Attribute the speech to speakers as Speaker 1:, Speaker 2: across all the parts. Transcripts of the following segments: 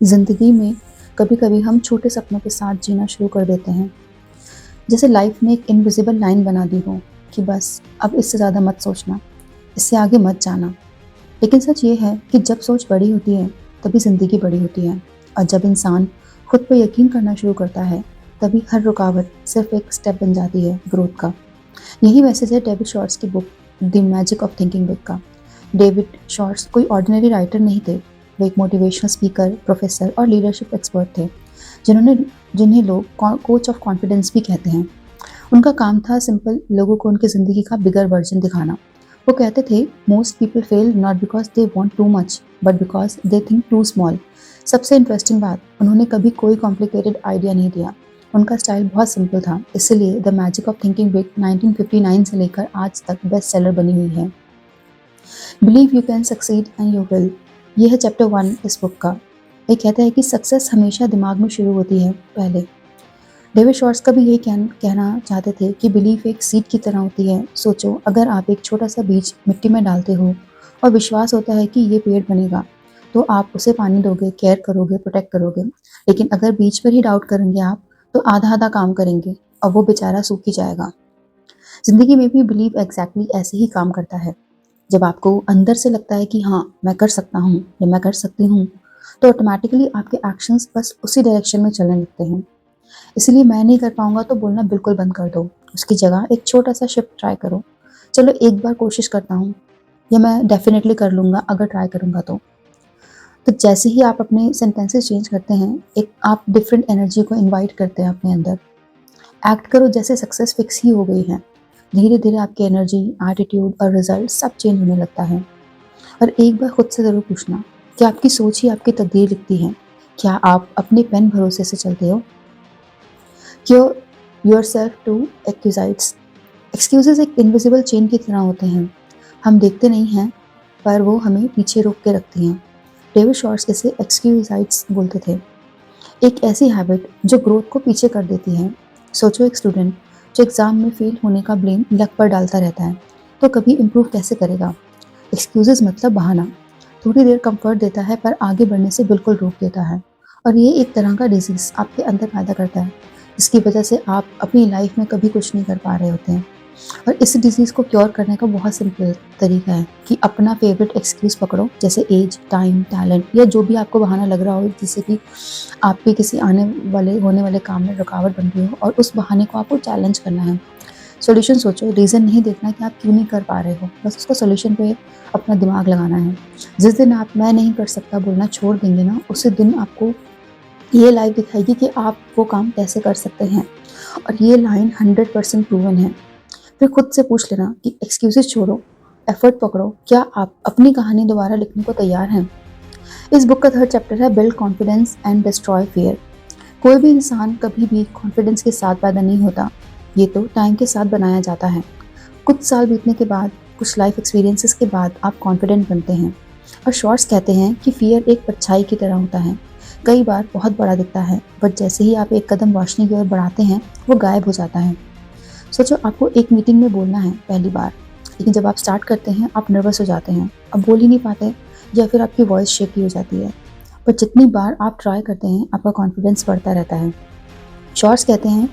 Speaker 1: ज़िंदगी में कभी-कभी हम छोटे सपनों के साथ जीना शुरू कर देते हैं। जैसे लाइफ ने एक इनविजिबल लाइन बना दी हो कि बस अब इससे ज़्यादा मत सोचना, इससे आगे मत जाना। लेकिन सच ये है कि जब सोच बड़ी होती है, तभी ज़िंदगी बड़ी होती है और जब इंसान खुद पे यकीन करना शुरू करता है, तभी हर रुकावट सिर्फ एक स्टेप बन जाती है ग्रोथ का। यही मैसेज है डेविड शॉर्ट्स की book the magic of thinking big का। डेविड शॉर्ट्स कोई ऑर्डिनरी राइटर नहीं थे। वो एक मोटिवेशनल स्पीकर, प्रोफेसर और लीडरशिप एक्सपर्ट थे, जिन्होंने जिन्हें लोग कोच ऑफ कॉन्फिडेंस भी कहते हैं। उनका काम था सिंपल लोगों को उनकी ज़िंदगी का बिगर वर्जन दिखाना। वो कहते थे most people fail not because they want too much but because they think too small. सबसे इंटरेस्टिंग बात, उन्होंने कभी कोई कॉम्प्लिकेटेड आइडिया नहीं दिया। उनका स्टाइल बहुत सिंपल था, इसलिए the magic of thinking big 1959 से लेकर आज तक बेस्ट सेलर बनी हुई है। Believe you can succeed and you will, ये है चैप्टर 1 इस बुक का। ये कहता है कि सक्सेस हमेशा दिमाग में शुरू होती है पहले। डेविड शॉर्ट्स का भी यही कहना चाहते थे कि बिलीफ एक सीड की तरह होती है। सोचो, अगर आप एक छोटा सा बीज मिट्टी में डालते हो और विश्वास होता है कि ये पेड़ बनेगा, तो आप उसे पानी दोगे, केयर करोगे, प्रोटेक्ट करोगे। लेकिन अगर बीज पर ही डाउट करेंगे आप, तो आधा आधा काम करेंगे और वो बेचारा सूख ही जाएगा। जिंदगी में भी बिलीव एग्जैक्टली ऐसे ही काम करता है। जब आपको अंदर से लगता है कि हाँ मैं कर सकता हूँ या मैं कर सकती हूँ, तो ऑटोमेटिकली आपके एक्शंस बस उसी डायरेक्शन में चलने लगते हैं। इसलिए मैं नहीं कर पाऊंगा तो बोलना बिल्कुल बंद कर दो। उसकी जगह एक छोटा सा शिफ्ट ट्राई करो। चलो एक बार कोशिश करता हूँ, या मैं डेफिनेटली कर लूँगा अगर ट्राई करूँगा तो जैसे ही आप अपने सेंटेंसेस चेंज करते हैं, एक आप डिफरेंट एनर्जी को इनवाइट करते हैं अपने अंदर। एक्ट करो जैसे सक्सेस फिक्स ही हो गई है। धीरे धीरे आपकी एनर्जी, एटीट्यूड और रिजल्ट सब चेंज होने लगता है। और एक बार खुद से ज़रूर पूछना, क्या आपकी सोच ही आपकी तकदीर लिखती है? क्या आप अपने पेन भरोसे से चलते हो? Cure yourself to excusitis. Excuses एक इनविजिबल चेन की तरह होते हैं। हम देखते नहीं हैं, पर वो हमें पीछे रोक के रखती हैं। डेविड शॉर्ट्स इसे एक्सक्यूजाइट्स बोलते थे। एक ऐसी हैबिट जो ग्रोथ को पीछे कर देती है। सोचो, एक स्टूडेंट जो एग्जाम में फेल होने का ब्लेम लक पर डालता रहता है, तो कभी इम्प्रूव कैसे करेगा? एक्सक्यूजेस मतलब बहाना। थोड़ी देर कंफर्ट देता है पर आगे बढ़ने से बिल्कुल रोक देता है। और ये एक तरह का डिजीज आपके अंदर पैदा करता है, जिसकी वजह से आप अपनी लाइफ में कभी कुछ नहीं कर पा रहे होते हैं। और इस डिजीज़ को क्योर करने का बहुत सिंपल तरीका है कि अपना फेवरेट एक्सक्यूज़ पकड़ो, जैसे एज, टाइम, टैलेंट या जो भी आपको बहाना लग रहा हो जिससे कि आपके किसी होने वाले काम में रुकावट बन रही हो, और उस बहाने को आपको चैलेंज करना है। सॉल्यूशन सोचो, रीज़न नहीं देखना कि आप क्यों नहीं कर पा रहे हो, बस उसका सॉल्यूशन पे अपना दिमाग लगाना है। जिस दिन आप मैं नहीं कर सकता बोलना छोड़ देंगे ना, उसी दिन आपको ये लाइफ दिखाएगी कि आप वो काम कैसे कर सकते हैं। और ये लाइन 100% प्रूवन है। फिर खुद से पूछ लेना कि एक्सक्यूजेस छोड़ो, एफर्ट पकड़ो, क्या आप अपनी कहानी दोबारा लिखने को तैयार हैं? इस बुक का 3rd चैप्टर है build confidence and destroy fear. कोई भी इंसान कभी भी कॉन्फिडेंस के साथ पैदा नहीं होता, ये तो टाइम के साथ बनाया जाता है। कुछ साल बीतने के बाद, कुछ लाइफ एक्सपीरियंसेस के बाद आप कॉन्फिडेंट बनते हैं। और शॉर्ट्स कहते हैं कि फियर एक परछाई की तरह होता है। कई बार बहुत बड़ा दिखता है, बट जैसे ही आप एक कदम रोशनी की ओर बढ़ाते हैं, वो गायब हो जाता है। सोचो, आपको एक मीटिंग में बोलना है पहली बार, लेकिन जब आप स्टार्ट करते हैं आप नर्वस हो जाते हैं, अब बोल ही नहीं पाते, या फिर आपकी वॉइस शेकी हो जाती है। पर जितनी बार आप ट्राई करते हैं, आपका कॉन्फिडेंस बढ़ता रहता है। शॉर्ट्स कहते हैं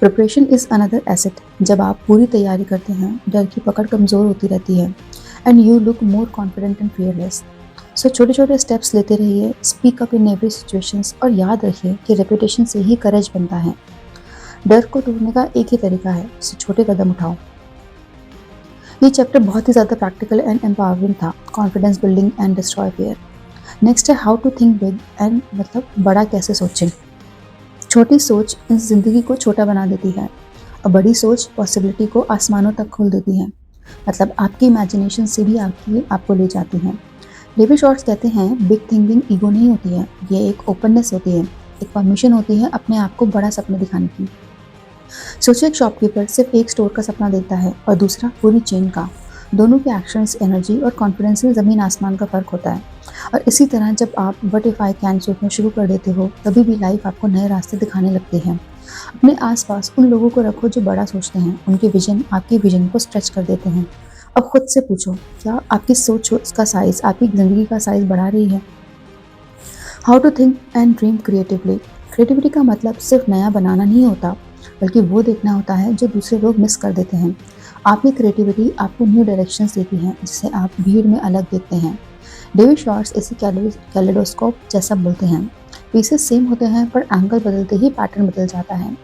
Speaker 1: प्रिपरेशन इज़ अनदर एसेट। जब आप पूरी तैयारी करते हैं, डर की पकड़ कमज़ोर होती रहती है and you look more confident and fearless. So छोटे छोटे स्टेप्स लेते रहिए, speak up in every situations, और याद रखिए कि रेपुटेशन से ही करेज बनता है। डर को तोड़ने का एक ही तरीका है, उससे छोटे कदम उठाओ। ये चैप्टर बहुत ही ज़्यादा प्रैक्टिकल एंड एम्पावरिंग था, confidence building and destroy fear. Next है how to think big and मतलब बड़ा कैसे सोचें। छोटी सोच इस ज़िंदगी को छोटा बना देती है, और बड़ी सोच पॉसिबिलिटी को आसमानों तक खोल देती है। मतलब आपकी इमेजिनेशन से भी आपको ले जाती है। डेविड शॉर्ट्स कहते हैं बिग थिंकिंग ईगो नहीं होती है, ये एक ओपननेस होती है, एक परमिशन होती है अपने आप को बड़ा सपना दिखाने की। सोचिए, एक शॉपकीपर सिर्फ एक स्टोर का सपना देखता है और दूसरा पूरी चेन का। दोनों के एक्शंस, एनर्जी और कॉन्फिडेंस में ज़मीन आसमान का फ़र्क होता है। और इसी तरह जब आप व्हाट इफ आई कैन सोचना शुरू कर देते हो, तभी भी लाइफ आपको नए रास्ते दिखाने लगती है। अपने आसपास उन लोगों को रखो जो बड़ा सोचते हैं, उनके विजन आपके विजन को स्ट्रेच कर देते हैं। अब खुद से पूछो, क्या आपकी सोच का साइज़ आपकी ज़िंदगी का साइज़ बढ़ा रही है? How to think and dream creatively. Creativity का मतलब सिर्फ नया बनाना नहीं होता, बल्कि वो देखना होता है जो दूसरे लोग मिस कर देते हैं। आपकी क्रिएटिविटी आपको न्यू डायरेक्शंस देती है, जिसे आप भीड़ में अलग देखते हैं। डेविड शॉर्ट्स इसे कैलेडोस्कोप जैसा बोलते हैं। पीसेस सेम होते हैं, पर एंगल बदलते ही पैटर्न बदल जाता है।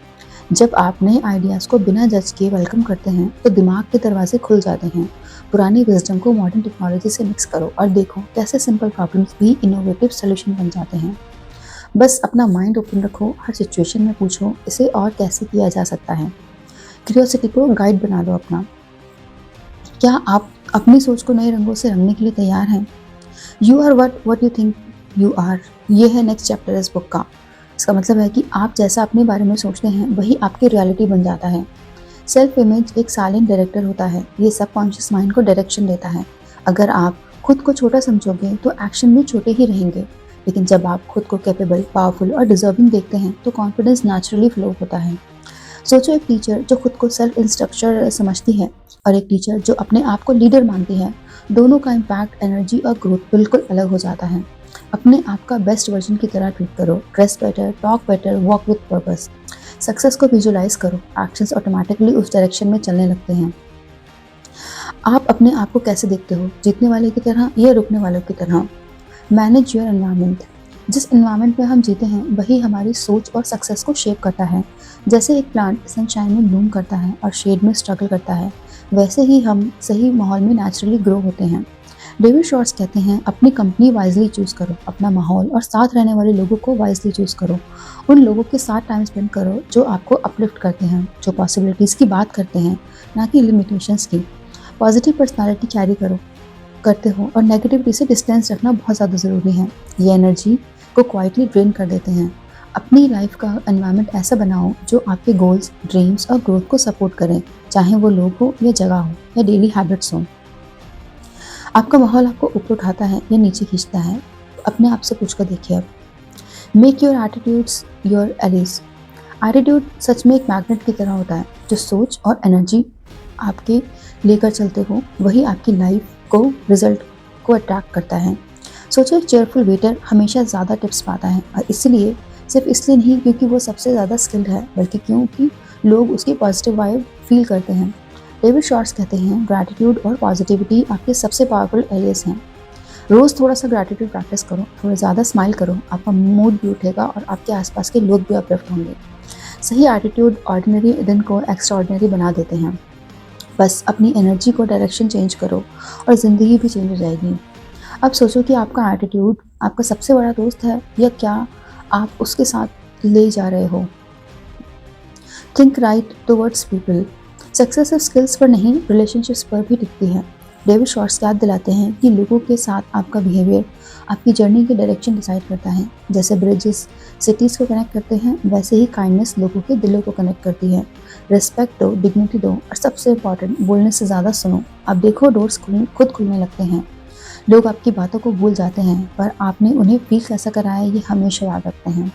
Speaker 1: जब आप नए आइडियाज़ को बिना जज किए वेलकम करते हैं, तो दिमाग के दरवाजे खुल जाते हैं। पुरानी विजडम को मॉडर्न टेक्नोलॉजी से मिक्स करो और देखो कैसे सिंपल प्रॉब्लम्स भी इनोवेटिव सोल्यूशन बन जाते हैं। बस अपना माइंड ओपन रखो, हर सिचुएशन में पूछो इसे और कैसे किया जा सकता है। क्यूरियोसिटी को गाइड बना लो अपना। क्या आप अपनी सोच को नए रंगों से रंगने के लिए तैयार हैं? You are what you think you are. ये है नेक्स्ट चैप्टर इस बुक का। इसका मतलब है कि आप जैसा अपने बारे में सोचते हैं, वही आपकी रियलिटी बन जाता है। सेल्फ इमेज एक साइलेंट डायरेक्टर होता है। ये सबकॉन्शियस माइंड को डायरेक्शन देता है। अगर आप खुद को छोटा समझोगे तो एक्शन भी छोटे ही रहेंगे, लेकिन जब आप खुद को कैपेबल, पावरफुल और डिजर्विंग देखते हैं तो कॉन्फिडेंस नेचुरली फ्लो होता है। सोचो, एक टीचर जो खुद को सेल्फ इंस्ट्रक्टर समझती है और एक टीचर जो अपने आप को लीडर मानती है, दोनों का इम्पैक्ट, एनर्जी और ग्रोथ बिल्कुल अलग हो जाता है। अपने आप का बेस्ट वर्जन की तरह ट्रीट करो। Dress better, talk better, walk with purpose. Success को विजुलाइज करो, एक्शंस ऑटोमेटिकली उस डायरेक्शन में चलने लगते हैं। आप अपने आप को कैसे देखते हो? जीतने वाले की तरह या रुकने वालों की तरह? Manage your environment. जिस एनवायरनमेंट में हम जीते हैं, वही हमारी सोच और सक्सेस को शेप करता है। जैसे एक प्लांट सनशाइन में ब्लूम करता है और शेड में स्ट्रगल करता है, वैसे ही हम सही माहौल में नेचुरली ग्रो होते हैं। डेविड शॉर्ट्स कहते हैं, अपनी कंपनी वाइजली चूज करो, अपना माहौल और साथ रहने वाले लोगों को वाइजली चूज करो। उन लोगों के साथ टाइम स्पेंड करो जो आपको अपलिफ्ट करते हैं, जो पॉसिबिलिटीज़ की बात करते हैं, ना कि लिमिटेशंस की। पॉजिटिव पर्सनालिटी कैरी करो करते हो और नेगेटिविटी से डिस्टेंस रखना बहुत ज़्यादा ज़रूरी है। ये एनर्जी को क्वाइटली ड्रेन कर देते हैं। अपनी लाइफ का एनवायरनमेंट ऐसा बनाओ जो आपके गोल्स, ड्रीम्स और ग्रोथ को सपोर्ट करें, चाहे वो लोग हो या जगह हो या डेली हैबिट्स हो। आपका माहौल आपको ऊपर उठाता है या नीचे खींचता है? अपने आप से पूछ कर देखिए अब। Make your attitudes your allies. Attitude सच में एक मैग्नेट की तरह होता है। जो सोच और एनर्जी आपके लेकर चलते हो, वही आपकी लाइफ को, रिजल्ट को अट्रैक्ट करता है। सोचो, एक चेयरफुल वेटर हमेशा ज़्यादा टिप्स पाता है, और इसलिए सिर्फ इसलिए नहीं क्योंकि वो सबसे ज़्यादा स्किल्ड है, बल्कि क्योंकि लोग उसकी पॉजिटिव वाइब फील करते हैं। डेविड शॉर्ट्स कहते हैं, ग्रैटिट्यूड और पॉजिटिविटी आपके सबसे पावरफुल एरियाज हैं। रोज़ थोड़ा सा ग्रैटिट्यूड प्रैक्टिस करो, थोड़ा ज़्यादा स्माइल करो, आपका मूड भी उठेगा और आपके आसपास के लोग भी अपलिफ्ट होंगे। सही एटीट्यूड ऑर्डिनरी दिन को एक्स्ट्राऑर्डिनरी बना देते हैं। बस अपनी एनर्जी को डायरेक्शन चेंज करो और ज़िंदगी भी चेंज हो जाएगी। अब सोचो कि आपका एटीट्यूड आपका सबसे बड़ा दोस्त है, या क्या आप उसके साथ ले जा रहे हो। Think right towards people. Success सिर्फ स्किल्स पर नहीं, रिलेशनशिप्स पर भी टिकती है। डेविड शॉर्ट्स याद दिलाते हैं कि लोगों के साथ आपका बिहेवियर आपकी जर्नी की डायरेक्शन डिसाइड करता है। जैसे ब्रिजेस सिटीज़ को कनेक्ट करते हैं, वैसे ही काइंडनेस लोगों के दिलों को कनेक्ट करती है। रिस्पेक्ट दो, डिग्निटी दो, और सबसे इम्पॉर्टेंट, बोलने से ज़्यादा सुनो। अब देखो, डोर्स खुद खुलने लगते हैं। लोग आपकी बातों को भूल जाते हैं, पर आपने उन्हें फील कैसा कराया ये हमेशा याद रखते हैं।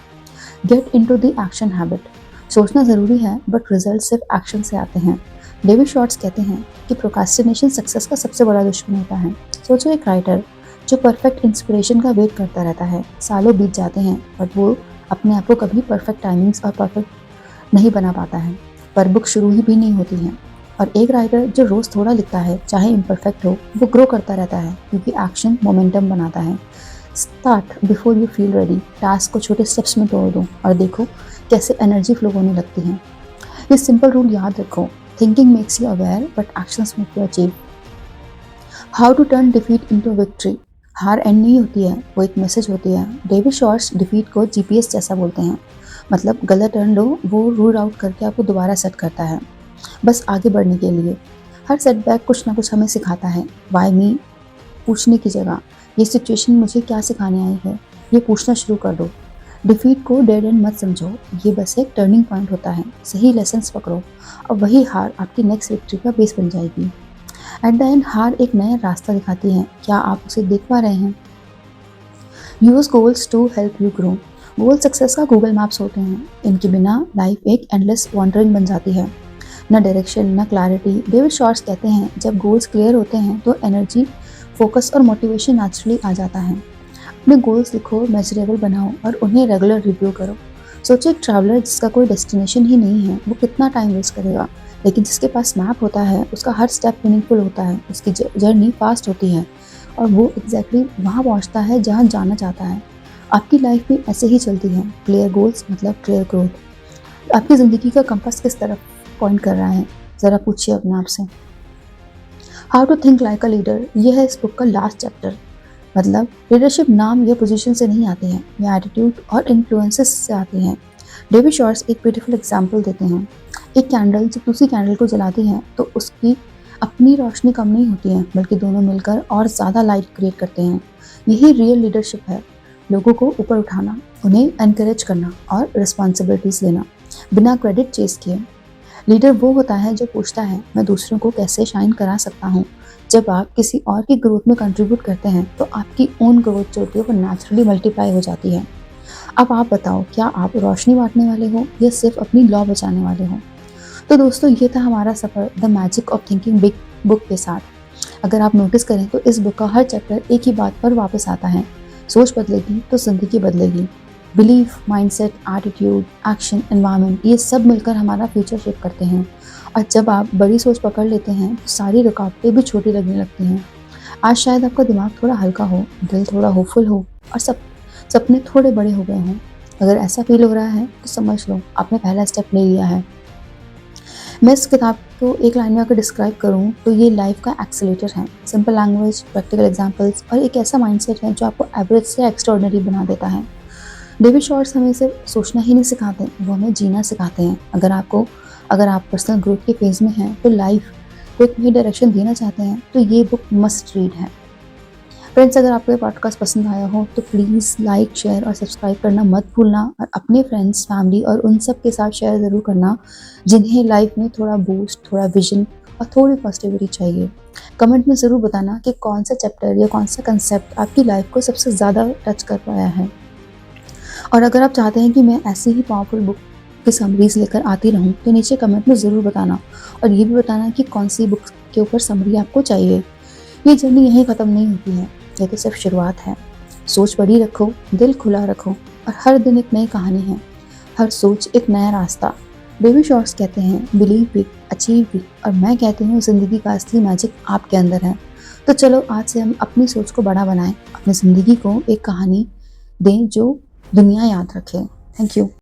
Speaker 1: Get into the action habit. सोचना ज़रूरी है, बट रिजल्ट सिर्फ एक्शन से आते हैं। डेविड शॉर्ट्स कहते हैं कि प्रोक्रास्टिनेशन सक्सेस का सबसे बड़ा दुश्मन होता है। सोचो, एक राइटर जो परफेक्ट इंस्पिरेशन का वेट करता रहता है, सालों बीत जाते हैं, बट वो अपने आप को कभी परफेक्ट टाइमिंग्स और परफेक्ट नहीं बना पाता है, पर बुक शुरू ही भी नहीं होती है। और एक राइटर जो रोज़ थोड़ा लिखता है, चाहे इम्परफेक्ट हो, वो ग्रो करता रहता है, क्योंकि एक्शन मोमेंटम बनाता है। Start before you feel ready. Task को छोटे स्टेप्स में तोड़ दो और देखो कैसे एनर्जी फ्लो होने लगती है। ये सिंपल रूल याद रखो, thinking makes you aware but actions make you achieve. How to turn defeat into victory. हार एंड नहीं होती है, वो एक मैसेज होती है। डेविड शॉर्ट्स डिफीट को जीपीएस जैसा बोलते हैं। मतलब गलत टर्न लो, वो रूल आउट करके आपको दोबारा सेट करता है, बस आगे बढ़ने के लिए। हर सेटबैक कुछ ना कुछ हमें सिखाता है। वाई मी पूछने की जगह ये सिचुएशन मुझे क्या सिखाने आई है, ये पूछना शुरू कर दो। डिफीट को डेड एंड मत समझो, ये बस एक टर्निंग पॉइंट होता है। सही लेसन्स पकड़ो और वही हार आपकी नेक्स्ट विक्ट्री का बेस बन जाएगी। एट द एंड हार एक नया रास्ता दिखाती है। क्या आप उसे देख पा रहे हैं? Use goals to help you grow. Goal success का गूगल मैप्स होते हैं। इनके बिना लाइफ एक एंडलेस वॉन्डरिंग बन जाती है, न डायरेक्शन न क्लैरिटी। डेविड शॉर्ट्स कहते हैं, जब गोल्स क्लियर होते हैं तो एनर्जी, फोकस और मोटिवेशन नेचुरली आ जाता है। अपने गोल्स लिखो, मेजरेबल बनाओ और उन्हें रेगुलर रिव्यू करो। सोचो एक ट्रैवलर जिसका कोई डेस्टिनेशन ही नहीं है, वो कितना टाइम वेस्ट करेगा, लेकिन जिसके पास मैप होता है, उसका हर स्टेप मीनिंगफुल होता है, उसकी जर्नी फास्ट होती है और वो एग्जैक्टली वहाँ पहुँचता है जहाँ जाना चाहता है। आपकी लाइफ भी ऐसे ही चलती है। क्लियर गोल्स मतलब क्लियर ग्रोथ। आपकी ज़िंदगी का कंपास किस तरफ पॉइंट कर रहा है, ज़रा पूछिए अपने आप से। How to think like a leader, ये है इस बुक का लास्ट चैप्टर। मतलब लीडरशिप नाम या पोजीशन से नहीं आती है, ये एटीट्यूड और इन्फ्लुएंसेस से आती है। डेविड शॉर्ट्स एक ब्यूटीफुल एग्जाम्पल देते हैं। एक कैंडल जब दूसरी कैंडल को जलाती है तो उसकी अपनी रोशनी कम नहीं होती है, बल्कि दोनों मिलकर और ज़्यादा लाइट क्रिएट करते हैं। यही रियल लीडरशिप है, लोगों को ऊपर उठाना, उन्हें एनकरेज करना और रिस्पॉन्सिबिलिटीज़ लेना, बिना क्रेडिट चेस किए। लीडर वो होता है जो पूछता है, मैं दूसरों को कैसे शाइन करा सकता हूँ। जब आप किसी और की ग्रोथ में कंट्रीब्यूट करते हैं तो आपकी ओन ग्रोथ जो होती है वो नेचुरली मल्टीप्लाई हो जाती है। अब आप बताओ, क्या आप रोशनी बांटने वाले हो या सिर्फ अपनी लॉ बचाने वाले हो? तो दोस्तों, ये था हमारा सफ़र the magic of thinking big book के साथ। अगर आप नोटिस करें तो इस बुक का हर चैप्टर एक ही बात पर वापस आता है, सोच बदलेगी तो जिंदगी बदलेगी। Belief, mindset, attitude, action, environment, ये सब मिलकर हमारा फ्यूचर शेप करते हैं। और जब आप बड़ी सोच पकड़ लेते हैं तो सारी रुकावटें भी छोटी लगने लगती हैं। आज शायद आपका दिमाग थोड़ा हल्का हो, दिल थोड़ा होपफुल हो और सपने थोड़े बड़े हो गए हों। अगर ऐसा फील हो रहा है तो समझ लो आपने पहला स्टेप ले लिया है। मैं इस किताब को एक लाइन में अगर डिस्क्राइब करूँ तो ये लाइफ का एक्सेलेरेटर है। सिंपल लैंग्वेज, प्रैक्टिकल एग्जांपल्स और एक ऐसा माइंडसेट है जो आपको एवरेज से एक्स्ट्रॉर्डिनरी बना देता है। डेविड शॉर्ट्स हमें सिर्फ सोचना ही नहीं सिखाते, वो हमें जीना सिखाते हैं। अगर आप पर्सनल ग्रोथ के फेज में हैं तो लाइफ को एक नई डायरेक्शन देना चाहते हैं तो ये बुक मस्ट रीड है। फ्रेंड्स, अगर आपको ये पॉडकास्ट पसंद आया हो तो प्लीज़ लाइक, शेयर और सब्सक्राइब करना मत भूलना और अपने फ्रेंड्स, फैमिली और उन सब के साथ शेयर ज़रूर करना जिन्हें लाइफ में थोड़ा बूस्ट, थोड़ा विजन और थोड़ी पॉजिटिविटी चाहिए। कमेंट में ज़रूर बताना कि कौन सा चैप्टर या कौन सा कंसेप्ट आपकी लाइफ को सबसे ज़्यादा टच कर पाया है। और अगर आप चाहते हैं कि मैं ऐसी ही पावरफुल बुक की समरीज लेकर आती रहूं तो नीचे कमेंट में ज़रूर बताना और ये भी बताना कि कौन सी बुक के ऊपर समरी आपको चाहिए। ये जर्नी यहीं ख़त्म नहीं होती है, ये तो सिर्फ शुरुआत है। सोच बड़ी रखो, दिल खुला रखो और हर दिन एक नई कहानी है, हर सोच एक नया रास्ता। डेविड शॉर्ट्स कहते हैं, बिलीव बिग, अचीव बिग, और मैं कहती हूँ ज़िंदगी का असली मैजिक आपके अंदर है। तो चलो आज से हम अपनी सोच को बड़ा बनाएं, अपनी ज़िंदगी को एक कहानी दें जो दुनिया याद रखे। Thank you.